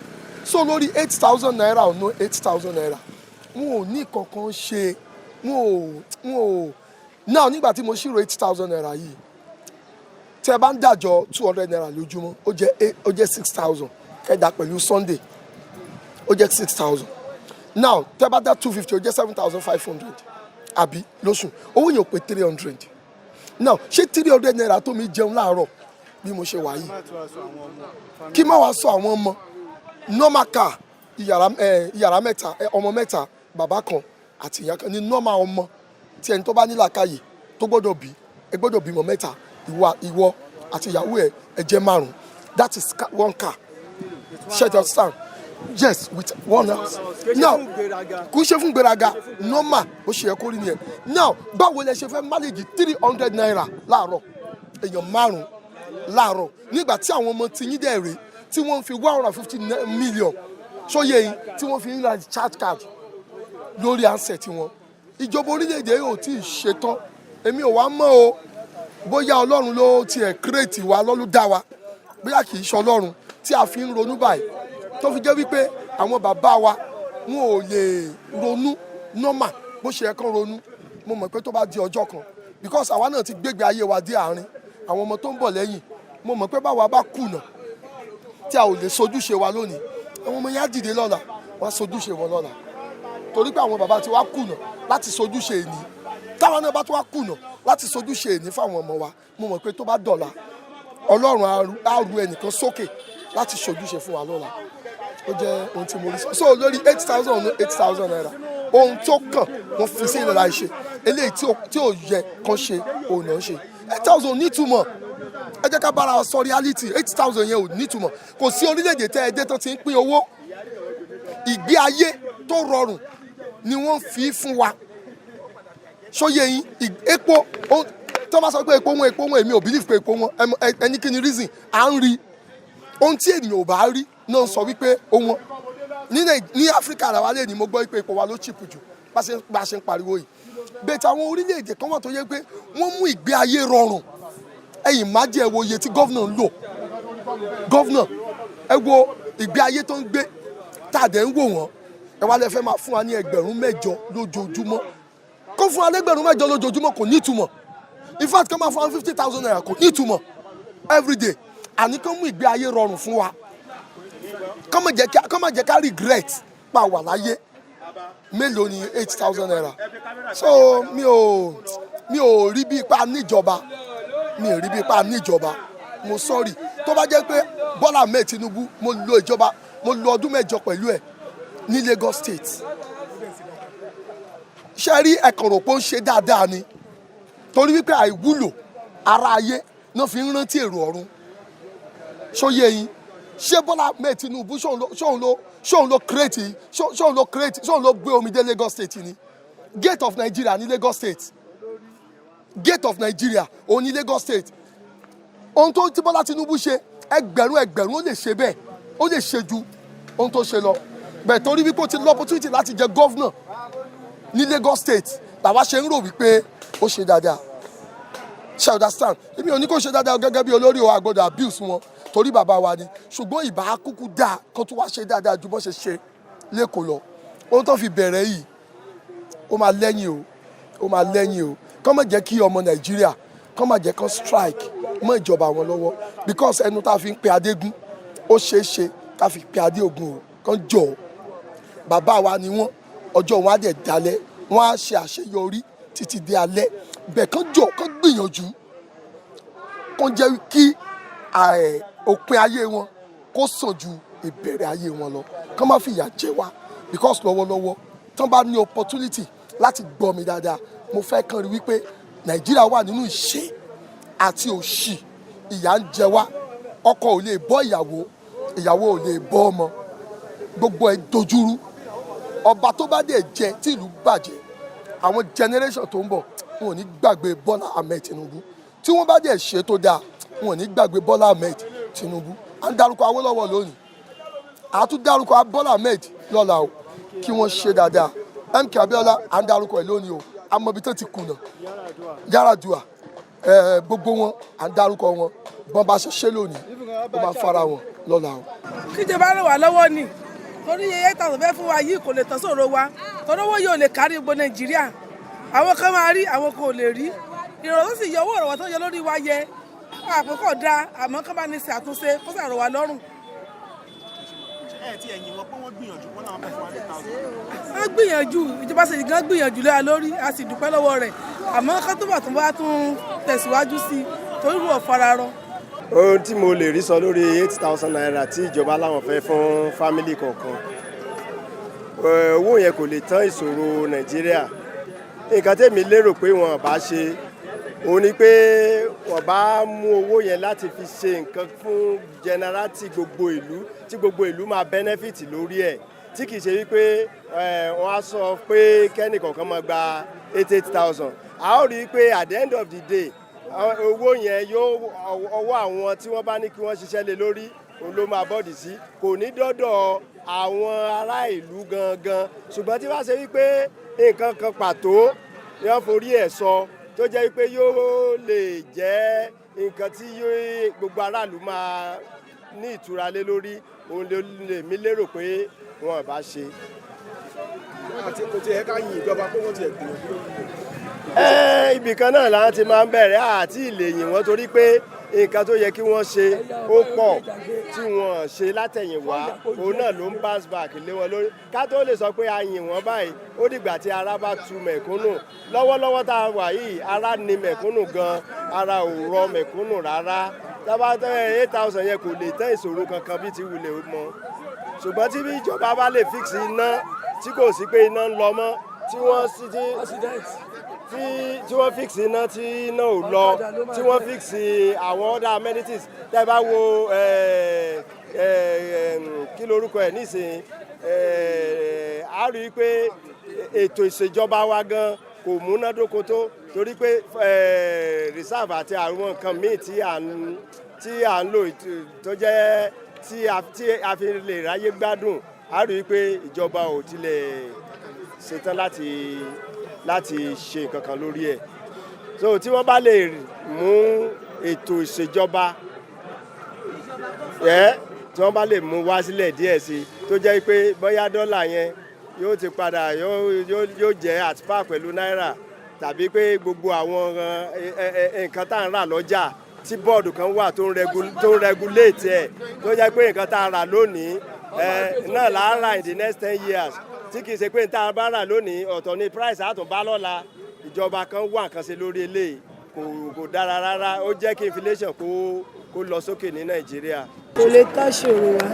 so lórí 8,000 naira or no 8,000 naira wọn ò ní kankan ṣe wọn ò náà nígbà tí mo ṣírò 8,000 naira yìí tí ẹ bá ń dàjọ 200 naira lójúmọ́ ó jẹ́ 6,000 kẹ́dà pẹ̀lú Sunday ó jẹ́ 6,000 now tẹ́ bá dá 250 ó jẹ́ 7,500 àbí lóṣù owó yẹn ò pé 300 now ṣé 300 naira tó mi jẹun láàárọ̀ bí mo ṣe wà yìí kí má wàá sọ àwọn ọmọ normal car ìyàrá mẹ́ta ọmọ mẹ́ta bàbá kan àti ìyá kan ní normal ọmọ tí ẹni tó bá ní làákàyè tó gbọ́dọ̀ bí ẹ gbọ́dọ̀ bímọ mẹ́ta ìwọ àti ìyàwó ẹ jẹ́ 5 that is one car shut up stand yes with one house now kò ṣe fún gbéraga normal ó ṣe yẹ kó rí nìyẹn now báwo lẹ ṣe fẹ́ manage 300 naira láàárọ̀ èèyàn 5 láàárọ̀ nígbà tí àwọn ọmọ ti yín dẹ̀ rèé tí wọ́n fi 150 million sóyè yìí tí wọ́n fi ń ra charge card lórí handset wọn. Ìjọba orílẹ̀-èdè yóò tí ì ṣetán èmi ò wá mọ̀ o bóyá ọlọ́run ló tiẹ̀ kírètì wa ló dá wa bóyá kì í ṣe ọlọ́run tí a fi ń ronú báyìí tó fi jẹ́ wípé àwọn bàbá wa wọn ò lè ronú normal bó ṣe yẹ kán ronú. Mo mọ̀ pé tó bá di ọjọ́ kan because àwa náà ti gbégbé ayé wa dé àárín àwọn ọmọ tó ń bọ̀ lẹ́yìn mo mọ̀ pé báwa bá kùnà tí a ò lè sojúṣe wa lónìí àwọn ọmọ yẹn á dìde lọ́la wọ́n á sojúṣe wọn lọ́la torí pé àwọn bàbá ti wá kùnà láti sojúṣe èní táwọn náà bá tó wá kùnà láti sojúṣe èní fáwọn ọmọ wa mo mọ̀ pé tó bá dọ̀la ọlọ́run á ru ẹnìkan sókè láti sojúṣe fún wa lọ́la ó jẹ́ ohun tí mo rí sọ so lórí 8,000 naira ohun tó kàn wọ́n fi sí ìlera ìṣe eléyìí tí ò yẹ kán ṣe òun náà ṣe 8,000 nítumọ̀ ẹ jẹ́ ká bára sọ reality 8,000 yẹn ò nítumọ̀ kò sí orílẹ̀-èdè tẹ́ ẹ dé tó ti ń pín owó ìgbé ayé tó rọrùn ni wọ́n fi fún wa ṣóyè yín epo tó bá sọ pé epo wọn èmi ò believe pé epo wọn ẹni kí ni reason à ń rí ohun tí ènìyàn ò bá rí náà sọ wípé ohun ní áfíríkà làwa lè ní mo gbọ́ pé epo wa ló cheap jù bá a ṣe ń pariwo yìí bẹ́ẹ̀ tí àwọn orílẹ̀-èdè kan wà tó yẹ pé wọ́n mú ìgbé ayé rọrùn ẹ̀yin má jẹ́ ẹ wo iye tí gọ́vnà ń lò gọ́vnà ẹ wo ìgbé ayé tó ń gbé tá a dẹ̀ ń wò wọ́n ẹ wá lẹ fẹ́ máa fún wa ní Ẹgbẹ̀rún 8 lójoojúmọ́ kó fún wa ní Ẹgbẹ̀rún 8 lójoojúmọ́ kò ní ìtumọ̀ in fact kó máa fún wa 50,000 naira kò ní ìtumọ̀ everyday àní kó mú ìgbé ayé rọrùn fún wa kó má jẹ́ ká regret pa wà láyé mélòó ni 8,000 naira so mi ò rí bí ipa níjọba mi ò rí bí ipa níjọba mo sọ́ọ̀rì tó bá jẹ́ pé Bọ́lá Ahmed Tinubu mo lo ọdún 8 pẹ̀lú ẹ̀ ní Lagos State ṣe rí ẹ̀kọ̀rọ̀ pé ó ń ṣe dáadáa ni torí wípé àìwúlò ara ayé náà fi ń rántí èrò ọ̀run ṣóyè yín ṣé Bọ́lá Ahmed Tinubu ṣóun ló gbé omi dé Lagos State ni Gate of Nigeria ní Lagos State Gate of Nigeria òun ní Lagos State ohun tó tí Bọ́lá Tinubu ṣe ẹgbẹ̀rún ó lè ṣe bẹ́ẹ̀ ó lè ṣe ju ohun tó ṣe lọ bẹ́ẹ̀ torí wípé ó ti lọ opportunity láti jẹ gọ́vnà ní Lagos State làwa ṣe ń rò wípé ó ṣe dáadáa ṣe understand èmi ò ní kó ṣe dáadáa gẹ́gẹ́ bí olórí o àgbọ̀dọ̀ abuse wọn torí bàbá wa ni ṣùgbọ́n ìbá kúkú dáa kó tún wá ṣe dáadáa ju bó ṣe ṣe lẹ́kọ̀ọ́ lọ ohun tó fi bẹ̀rẹ̀ yìí ó máa lẹ́yìn o kọ́ má jẹ́ kí ọmọ Nàìjíríà kọ́ má jẹ́ kán strike mọ́ ìjọba wọn lọ́wọ́ because ẹnu tá a fi ń pe adégún ó ṣeé ṣe ká fi pe adé ògùn o kán jọ bàbá wa ni wọ́n ọjọ́ wọn á dẹ̀ dalẹ̀ wọ́n á ṣe àṣeyọrí títí dé alẹ́ bẹ́ẹ̀ kán jọ kán gbìyànjú kán jẹ́ kí òpin ayé wọn kó sàn ju ìbẹ̀rẹ̀ ayé wọn lọ kán má fìyà jẹ wá because lọ́wọ́lọ́wọ́ tán bá ní opportunity láti gbọ́ mi dáadáa mo fẹ́ kàn rí wípé Nàìjíríà wà nínú ìṣẹ́ àti òṣì ìyà ń jẹ wá ọkọ ò lè bọ́ ìyàwó ò lè bọ́ ọmọ gbogbo ẹ̀ dojúrú ọba tó bá dẹ̀ jẹ tí ìlú bàjẹ́ àwọn generation tó ń bọ̀ wọn ò ní gbàgbé Bọ́lá Ahmed Tinubu tí wọ́n bá dẹ̀ ṣe tó dáa wọn ò ní gbàgbé Bọ́lá Ahmed Tinubu à ń dárúkọ Awólọ́wọ̀ lónìí à tún dárúkọ Bọ́lá Ahmed lọ́la o kí wọ́n ṣe dáadáa MK Abiola à ń dárúkọ ẹ̀ lónìí o amọ̀bi tó ti kùnà Yar'Adua gbogbo wọn à ń dárúkọ wọn bọ́n bá ṣe ṣe lónìí ó máa fara wọn lọ́la o. kíjọba ràn wá lọ́wọ́ ni torí iye tàwọn fẹ́ fún wa yìí kò lè tán sọ̀rọ̀ wa torí owó yìí ò lè kárí gbogbo Nàìjíríà àwọn kan máa rí àwọn kan ò lè rí ìrọ̀rùn sì yọ owó ìrọ̀wọ́ tó yẹ lórí wa yẹ àpòkọ̀ da àmọ́ kán bá ní ṣe àtúnṣe kó sàrọ̀ wa lọ́rùn. wọ́n gbìyànjú ìjọba ṣe gan gbìyànjú lẹ́yà lórí a sì dúpẹ́ lọ́wọ́ rẹ̀ àmọ́ ká tó bá tún tẹ̀síwájú sí i torí rú ọ̀fararọ. ohun tí mo lè rí sọ lórí 8,000 naira tí ìjọba láwọn fẹ́ fún fámílì kọ̀ọ̀kan owó yẹn kò lè tán ìṣòro Nàìjíríà nǹkan tèmi lérò pé wọn bá ṣe òun ni pé wọn bá mú owó yẹn láti fi ṣe nǹkan fún jẹnẹrátì gbogbo ìlú tí gbogbo ìlú máa bẹ́nẹ́fìtì lórí ẹ̀ tí kì í ṣe wípé wọ́n á sọ pé kẹ́nìkọ̀ọ̀kan máa gba 8,000 a ó rí i pé at the end of the day owó yẹn yóò ọwọ́ àwọn tí wọ́n bá ní kí wọ́n ṣiṣẹ́ lé lórí òun ló máa bọ́ọ̀dì sí, kò ní dọ́dọ̀ àwọn ará ìlú gangan. Ṣùgbọ́n tí wọ́n ṣe wípé nǹkan kan pàtó ni wọ́n forí ẹ̀ sọ tó jẹ́ wípé yóò lè jẹ́ nǹkan tí gbogbo aráàlú máa ní ìtura lé lórí, òun lè mí lérò pé wọn bá ṣe. àti kò tiẹ̀ ká yin ìjọba pé wọ́n ti ẹ̀ gbìyànjú. Ibì kan náà là ń ti máa ń bẹ̀rẹ̀ àti ìlèyìn wọn torí pé nǹkan tó yẹ kí wọ́n ṣe ó pọ̀ tí wọ́n ṣe látẹ̀yìnwá, òun náà ló ń bounce back lé wọn lórí. Ká tó lè sọ pé a yìn wọ́n báyìí ó dìgbà tí ara bá tu mẹ̀kúnnù. Lọ́wọ́lọ́wọ́ tá a wà yìí ara ni mẹ̀kúnnù gan, ara ò rọ mẹ̀kúnnù rárá. Tábà tẹ́ 8,000 yẹn kò lè tẹ́ ìṣòro kankan bí ti wulẹ̀ mọ́. Ṣùgbọ́n tí ìjọba bá lè fix iná tí kò sí pé iná ń lọ mọ́, tí wọ́n fix iná tí iná ò lọ, tí wọ́n fix àwọn other amenities. Tẹ́ bá wo kí lorúkọ ẹ̀ nísìnyí, a rí i pé ètò ìṣèjọba wa gan kò múnádóko tó torí pé reserve àti àwọn nǹkan míì tí à ń lò tó jẹ́ tí a fi lè ráyé gbádùn, a rí i pé ìjọba ò tilẹ̀ ṣetán láti ṣe nǹkan kan lórí ẹ̀. So tí wọ́n bá lè mú ètò ìṣèjọba tí wọ́n bá lè mú wá sílẹ̀ díẹ̀ sí tó jẹ́ pé bóyá dọ́là yẹn yóò ti padà yóò jẹ́ at par pẹ̀lú náírà, tàbí pé gbogbo àwọn nǹkan tá à ń rà lọ́jà tí bọ́ọ̀dù kan wà tó ń regulate ẹ̀, tó jẹ́ pé nǹkan tá a rà lónìí náà là á rà in the next 10 years, tí kì í ṣe pé tá a bá rà lónìí ọ̀tọ̀ ni price àtúnbá lọ́la. Ìjọba kan wà nǹkan ṣe lórí eléyìí kò dára rárá, ó jẹ́ kí inflation kó lọ sókè ní Nàìjíríà. Kò lè tán ṣòro wa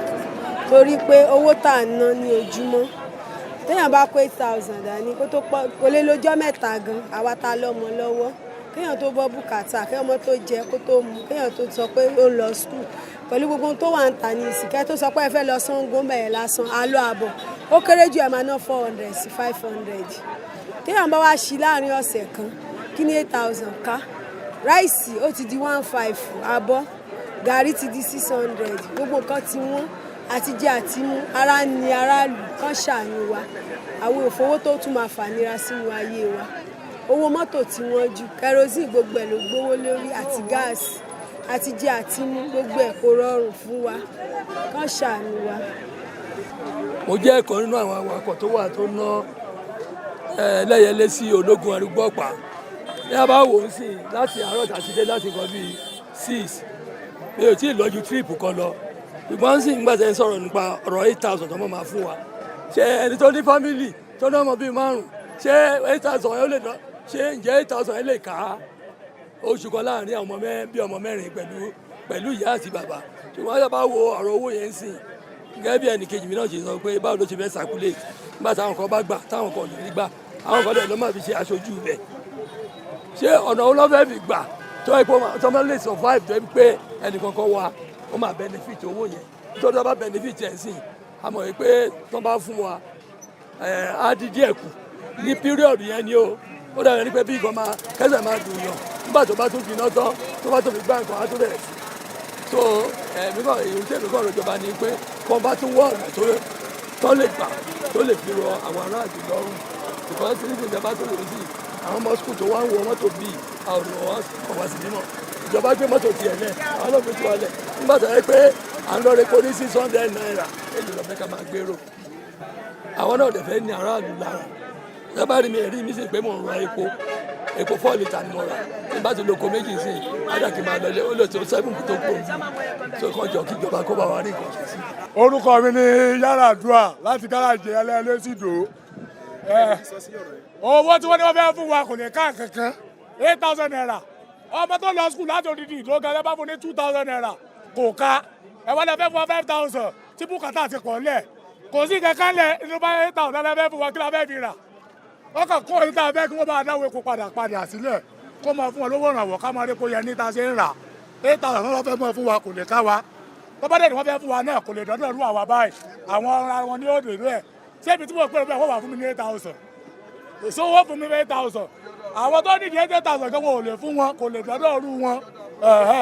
torí pé owó tá à ń ná ní ojúmọ́ téèyàn bá kó 8,000 dání kó lè lọ́jọ́ mẹ́ta gan, àwa ta lọ́mọ lọ́wọ́ kéèyàn tó bọ́ bùkátà, kéèyàn ọmọ tó jẹ kó tó mu, kéèyàn tó sọ pé ó lọ skul pẹ̀lú gbogbo tó wà ń ta ní ìsìnkẹ́ tó sọ pé ẹ fẹ́ lọ Ṣàngó bẹ̀rẹ̀ lásán àlọ́ àbọ̀ ó kéré jù ẹ̀ máa ná 400 sí 500. Téèyàn bá wá ṣí láàrin ọ̀sẹ̀ kan kí ní 8,000 ká, ráìsì ó ti di 1,500 abọ́, gàrí ti di 600, gbogbo nǹkan ti wọ́n àti jẹ àti mú, ara ni aráàlú kan ṣàánú wa, àwọn òfowó tó tún máa fànira sínú ayé wa. Owó mọ́tò tí wọ́n jù, kerosene gbogbo ẹ̀ ló gbówó lórí àti gáàsì àti jẹ àti mú, gbogbo ẹ̀ kò rọrùn fún wa, kan ṣàánú wa. Mo jẹ́ ẹ̀kan nínú àwọn awakọ̀ tó wà tó ná ẹlẹ́yẹlé sí ológun arúgbó ọ̀pá. Ní a bá wò ó sí láti àárọ̀ tàṣídé láti nǹkan bíi 6, mi ò tí ì lọ ju trip kan lọ. Ìgbọ́n sì ń gbàtẹ́ ń sọ̀rọ̀ nípa ọ̀rọ̀ 8,000 tó máa fún wa. Ṣé ẹni tó ní fámìlì tó ná ọmọ bíi 5, ṣé 8,000 yóò lè ná? Ṣé ǹjẹ́ 8,000 lè ká oṣù kan láàrin àwọn bí ọmọ mẹ́rin pẹ̀lú ìyá àti bàbá? Ṣùgbọ́n a bá wo ọ̀rọ̀ owó yẹn sìn gẹ́gẹ́ bí ẹnì kejì mi náà ṣe sọ pé báwo ló ṣe fẹ́ circulate nígbà táwọn kan bá gbà táwọn kan ò ní gbà, àwọn kan dẹ̀ ló máa fi ṣe aṣojú ibẹ̀. Ṣé ọ̀nà wo ló fẹ́ fi gbà tó máa lè survive tó yẹ pé ẹnì kankan wa ó máa benefit owó yẹn? Tó tó bá benefit ẹ̀ sìn a mọ̀ pé tó bá fún wa á di díẹ̀ kù ní period yẹn ni ó dàbí ẹni pé bí nǹkan kẹsẹ̀ máa dùn yàn nígbà tó bá tún finá tán tó bá tó fi gbá nǹkan á tó bẹ̀rẹ̀ sí. So èyí tẹ̀mí kọ́ ìjọba ni pé kọ́ bá tún wọ́ ọ̀nà tó lè gbà tó lè fi rọ àwọn aráàlú lọ́rùn. Ìkọ́ sí ní ìjọba tó lè sí àwọn ọmọ skul tó wá ń wọ mọ́tò bíi àwòrán wọn ọ̀wá sí mímọ́. Ìjọba gbé mọ́tò tiẹ̀ lẹ̀ àwọn náà fi tú wa lẹ̀ nígbà tó yẹ pé à ń lọ repo ní 600 naira èyí lọ fẹ́ ká máa gbèrò. Àwọn náà dẹ̀ fẹ́ ní aráàlú lára. Ìjọba rí mi ẹ̀rí mi sì pé mò ń ra epo 4 litre ni mo rà nígbà tí lóko méjì sí adáki máa lọlé ó lè tó 7 tó kúrò ní so kan jọ kí ìjọba kó bá wa rí nǹkan ṣe sí. Orúkọ mi ni Yaradua láti gáràjì ẹlẹ́lẹ́sìdò. Owó tí wọ́n ní wọ́n fẹ́ fún wa kò ní ká kankan 8,000 naira. Ọmọ tó lọ skul láti odidi ìdóga ẹ bá fún ní 2,000 naira kò ká. Ẹ wọ́n lè fẹ́ fún wa 5,000 tí bùkátà ti pọ̀ lẹ̀. Kò sí kankan lẹ̀ inú bá 8,000 lẹ́ fẹ́ fún wa kí la fẹ́ fi rà. Wọ́n kàn kó ìta fẹ́ kí wọ́n bá dáwọ́ epo padà sílẹ̀ kó máa fún wọn lówó ìrànwọ́ ká máa rí epo yẹn níta ṣe ń rà 8,000 wọ́n fẹ́ mọ́ fún wa kò lè ká wa tó bá dẹ̀ ni wọ́n fẹ́ fún wa náà kò lè dọ́dọ̀ rú àwa báyìí àwọn ọ̀rọ̀ wọn ní òde rẹ̀ ṣé ibi tí mo pè é wọ́n wà fún mi ní 8,000 èso owó fún mi ní 8,000 àwọn tó nídìí 80,000 gan wọn ò lè fún wọn kò lè dọ́dọ̀ ọ̀rú wọn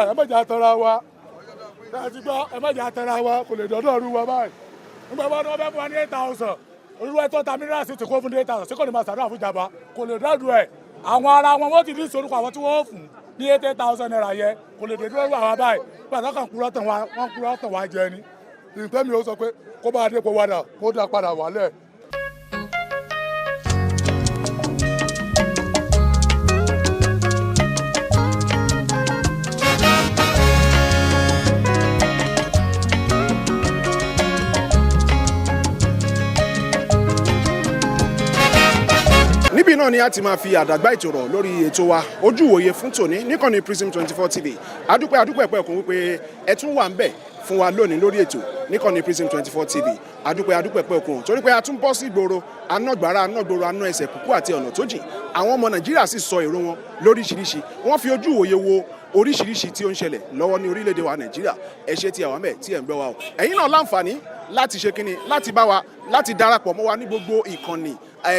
ẹ má jẹ́ àtọ́ra wa ẹ ti gbọ́ ẹ má jẹ́ àtọ́ra wa kò lè dọ́dọ̀ ọ̀rú wa báyìí nígbà wọn fẹ́ fún wa ní 8,000 olúwa tó ta mineral sí ti kó fún 8,000 sí kò ní máa ṣàdúrà fún ìjàmbá kò lè dọ́dọ̀ ẹ̀ àwọn ara wọn wọ́n ti ní ìsorúkọ àwọn tí wọ́n fún ní 80,000 naira yẹ kò lè dọ́dọ̀ àwọn báyìí pàtàkì kan kúrọ́ tàn wá jẹ ni ìpẹ́ mi ó sọ pé kó bá dé kó wádà kó dá padà wálẹ̀. níbí náà ni a ti máa fi àdàgbà ìtòrọ̀ lórí ètò wa ojú ìwòye fún tòní níkànnì Prism 24 TV adúpẹ́ ẹ̀pẹ́ wípé ẹ tún wà ń bẹ̀ fún wa lónìí lórí ètò níkànnì Prism 24 TV adúpẹ́ ẹ̀pẹ́ òkun torí pé a tún bọ́ sí ìgboro anágbára anágboro aná ẹsẹ̀ kúkú àti ọ̀nà tó jìn àwọn ọmọ Nàìjíríà sì sọ èrò wọn lóríṣiríṣi wọ́n fi ojú ìwòye wo oríṣiríṣi tí ó ń ṣẹlẹ̀ lọ́wọ́ ní orílẹ̀-èdè wa Nàìjíríà ẹ ṣé tí àwọn mẹ́ tí ẹ̀ ń gbọ́ wa o ẹ̀yin náà láǹfààní láti ṣe kíni láti bá wa láti darapọ̀ mọ́ wa ní gbogbo ìkànnì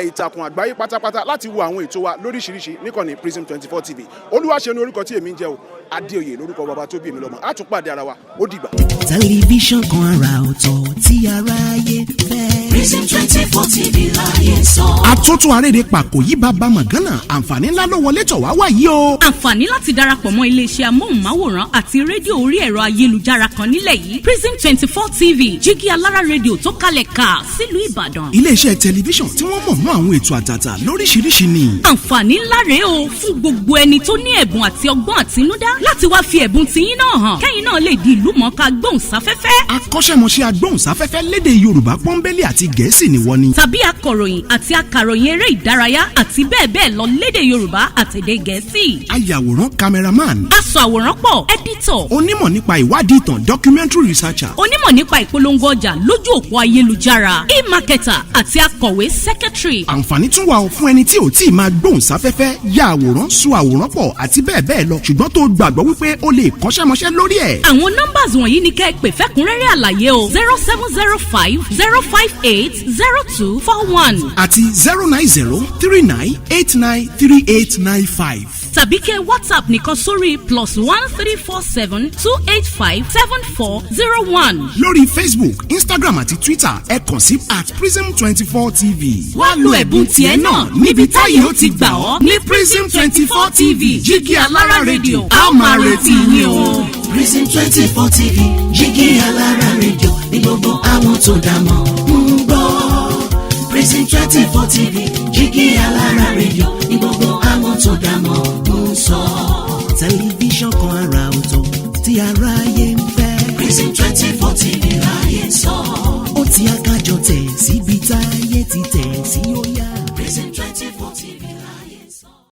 ìtàkùn àgbáyé pátápátá láti wo àwọn ètò wa lóríṣiríṣi níkànnì Prism 24 TV Olúwaṣeun orúkọ tí èmi ń jẹ́ o Adéoyè lórúkọ bàbá tó bí èmi lọ́mọ á tún pàdé ara wa ó dìgbà. tẹlifíṣàn kan àrà ọ̀tọ̀ tí aráyé fẹ́. Prism 24 TV láyé sọ. àtúntò àrèrè pàkó yìí bàbá mọ̀gánà àǹfààní ńlá ló wọlé tọ̀ wá wáyé o. àǹfààní láti darapọ̀ mọ́ iléeṣẹ́ amóhùnmáwòrán àti rédíò orí ẹ̀rọ ayélujára kan nílẹ̀ yìí Prism 24 TV jígí alára rédíò tó kalẹ̀ ká sílùú Ìbàdàn. iléeṣẹ́ tẹlifíṣàn tí wọ́n mọ̀ mọ́ àwọn ètò àtàtà lóríṣiríṣi ni. àǹfààní ńlá rèé o fún gbogbo ẹni tó ní ẹ̀bùn àti ọgbọ́n àtinúdá láti wá fi ẹ̀bùn tiyín náà hàn kẹ́yìn náà lè di ìlúmọ̀ọ́ká gbóhùnsáfẹ́fẹ́. akọ́ṣẹ́mọṣẹ́ agbóhùnsáfẹ́fẹ́ lédè Yorùbá pọ́nbélé àti Gẹ̀ẹ́sì ni wọ́n ní. tàbí akọ̀ròyìn àti akàròyìn eré ìdárayá àti bẹ́ẹ̀ bẹ́ẹ̀ lọ lédè Yorùbá àtèdè Gẹ̀ẹ́sì. ayàwòrán cameraman. aṣọ àwòrán pọ̀ editor. onímọ̀ nípa ìwádìí ìtàn documentary researcher. onímọ̀ nípa ìpolongo ọjà lójú òpó ayélujára e-marketer àti akọ̀wé secretary. àǹfààní tún wà fún ẹni tí ò tí ì máa gbóhùnsáfẹ́fẹ́ ya àwòrán so àwòrán pọ̀ àti bẹ́ẹ̀ bẹ́ẹ̀ lọ ṣùgbọ́n tó gbàgbọ́ wípé o lè kọ́ṣẹ́mọṣẹ́ lórí ẹ̀. àwọn nọ́mbàs wọ̀nyí ni kẹ́ ẹ pè fẹ́kúnrẹ́rẹ́ àlàyé o 0705 058 0241 àti 09039893895 tàbí kẹ́ WhatsApp nìkan sórí +1347 285 7401. lórí Facebook Instagram àti Twitter ẹ kàn sí @Prism24 TV. wá lo ẹ̀bùn tiẹ̀ náà níbi táyé ó ti gbà ọ́ ní Prism 24 TV jígí alára rédíò a máa retí yín o. Prism 24 TV jígí alára rédíò ní gbogbo àwọn tó dá mọ̀ ń gbọ́. Prism 24 TV jígí alára rédíò